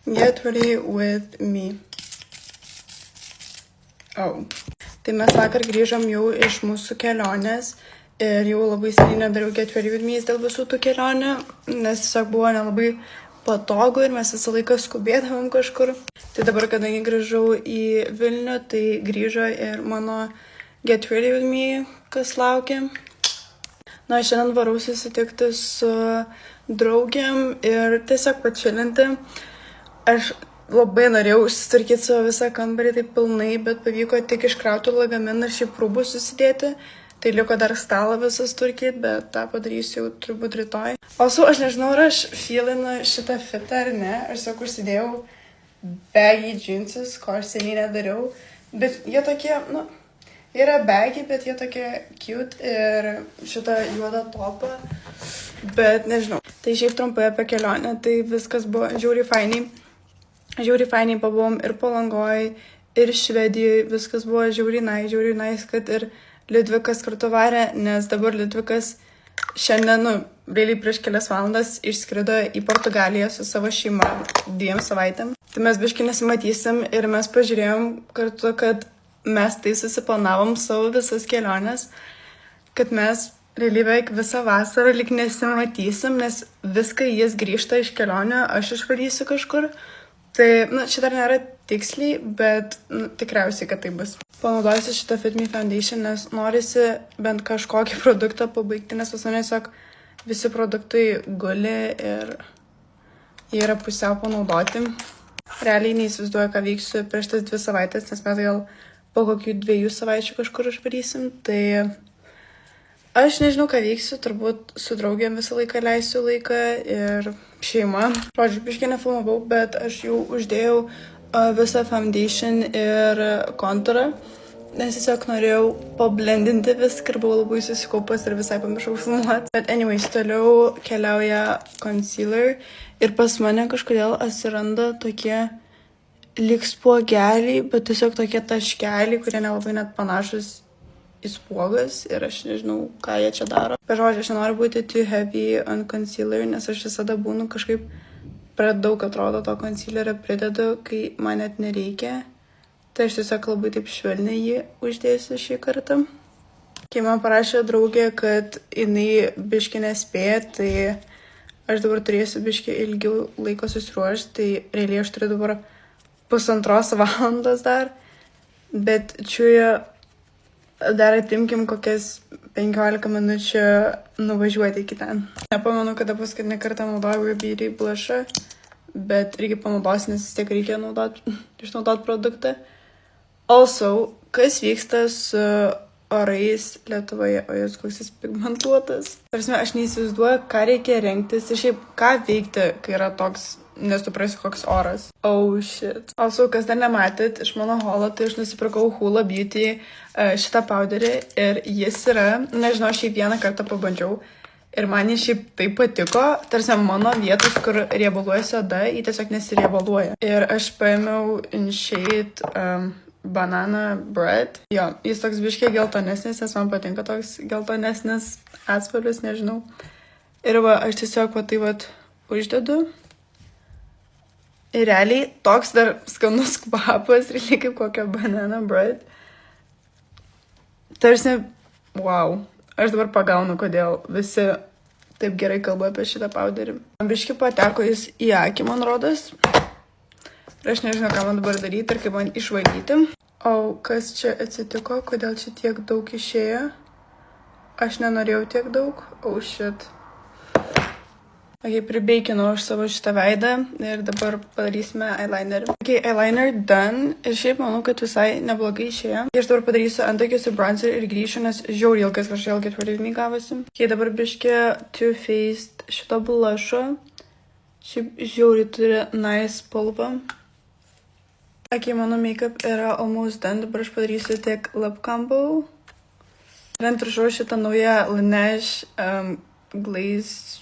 Get ready with me. Oh. Tai mes vakar grįžom jau iš mūsų kelionės ir jau labai seniai nedariau Get ready with me dėl visų tų kelionių, nes tiesiog buvo nelabai patogu ir mes visą laiką skubėdavom kažkur. Tai dabar, kadangi grįžau į Vilnių, tai grįžo ir mano Get ready with me, kas laukia. Na, šiandien varau susitikti su draugiam ir tiesiog pačilinti. Aš labai norėjau susitvarkyti savo visą kambarį taip pilnai, bet pavyko tik iškrauti lagaminą ir šiaip rūbų susidėti. Tai liko dar stalą visą tvarkyti, bet tą padarysiu jau turbūt rytoj. Also, aš nežinau, ar aš feelinu šitą fitą ar ne. Aš tiesiog užsidėjau baggy džinsus, ko aš seniai nedariau. Bet jie tokie, yra baggy, bet jie tokie cute ir šitą juodą topą. Bet nežinau. Tai šiaip trumpai apie kelionę, tai viskas buvo žiauriai fainiai. Žiauriai fainiai pabuvom ir Palangoj, ir Švedijoje, viskas buvo žiauriai nice, kad ir Liudvikas kartu varė, nes dabar Liudvikas šiandien, realiai prieš kelias valandas išskrido į Portugaliją su savo šeima 2 savaitėm. Tai mes biškai nesimatysim ir mes pažiūrėjom kartu, kad mes tai susiplanavom savo visas keliones, kad mes realiai beveik visą vasarą lyg nesimatysim, nes viską jis grįžta iš kelionio, aš išvarysiu kažkur. Tai, šitą nėra tiksliai, bet tikriausiai, kad tai bus. Panaudosiu šitą Fit Me Foundation, nes norisi bent kažkokį produktą pabaigti, nes pas mane tiesiog visi produktai guli ir jie yra pusiau panaudoti. Realiai neįsivaizduoju, ką veiksiu prieš tas 2 savaitės, nes mes gal po kokių 2 savaičių kažkur išvarysim. Tai aš nežinau, ką veiksiu, turbūt su draugėm visą laiką leisiu laiką ir šeima. Žodžiu, biškai nefilmavau, bet aš jau uždėjau visą foundation ir kontūrą, nes tiesiog norėjau pablendinti viską ir buvau labai susikaupęs ir visai pamiršau filmuoti. Bet anyways, toliau keliauja concealer ir pas mane kažkodėl atsiranda tokie lyg spuogeliai, bet tiesiog tokie taškeliai, kurie nelabai net panašus į spuogas ir aš nežinau, ką jie čia daro. Per žodžiu, aš nenoriu būti too heavy on concealer, nes aš visada būnu kažkaip per daug atrodo to concealerio pridedu, kai man net nereikia. Tai aš tiesiog labai taip švelniai jį uždėsiu šį kartą. Kai man parašė draugė, kad jinai biški nespėja, tai aš dabar turėsiu biški ilgiau laiko susiruošti, tai realiai aš turiu dabar 1,5 valandos dar, bet čiuja dar atimkim kokias 15 minučių nuvažiuoti iki ten. Nepamenu, kada paskutinį kartą naudojau Beauty blushą, bet reikia panaudoti, nes vis tiek reikia išnaudoti produktą. Also, kas vyksta su orais Lietuvoje? O jis koks jis pigmentuotas. Tarsi, aš neįsivaizduoju, ką reikia rengtis ir šiaip ką veikti, kai yra toks nesuprasiu, koks oras. Oh shit. Also, kas dar nematėt iš mano holo, tai aš nusipirkau Hoola Beauty šitą powderį ir jis yra, nežinau, šiaip vieną kartą pabandžiau ir man jis šiaip taip patiko, tarsi mano vietos, kur riebaluojasi oda, jį tiesiog nesiriebaluoja. Ir aš paėmiau in shade banana bread. Jo, jis toks biškiai geltonesnis, nes man patinka toks geltonesnis atspalvis, nežinau. Ir va, aš tiesiog va tai va uždedu. Ir realiai toks dar skanus kvapas, realiai kaip kokia banana bread. Tarsi, wow, aš dabar pagaunu, kodėl visi taip gerai kalba apie šitą powderį. Biški pateko jis į akį, man rodos. Ir aš nežinau, ką man dabar daryti ir kaip man išvalyti. O kas čia atsitiko, kodėl čia tiek daug išėjo? Aš nenorėjau tiek daug. Oh shit. Ok, pribeikinau aš savo šitą veidą ir dabar padarysime eyelinerį. Ok, eyeliner done. Ir šiaip manau, kad visai neblogai išėjo. Aš dabar padarysiu antakius ir bronzer ir grįšiu, nes žiauriai ilgas kažkaip Get ready with me gavosi. Ok, dabar biški Too Faced šito blush'o. Šiaip žiauriai turi nice spalvą. Ok, mano makeup yra almost done. Dabar aš padarysiu tiek lip combo. Ir antrašau šitą naują Laneige Glaze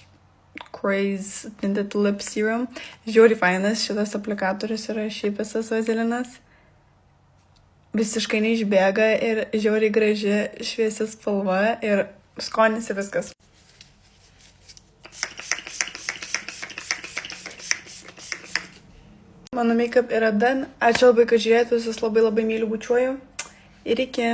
Craze Tinted Lip Serum. Žiauriai fainas šitas aplikatorius yra šiaip visas vazelinas. Visiškai neišbėga ir žiauriai graži šviesi spalva ir skonis ir viskas. Mano make-up yra done. Ačiū labai, kad žiūrėt, visus labai myliu, bučiuoju. Ir iki.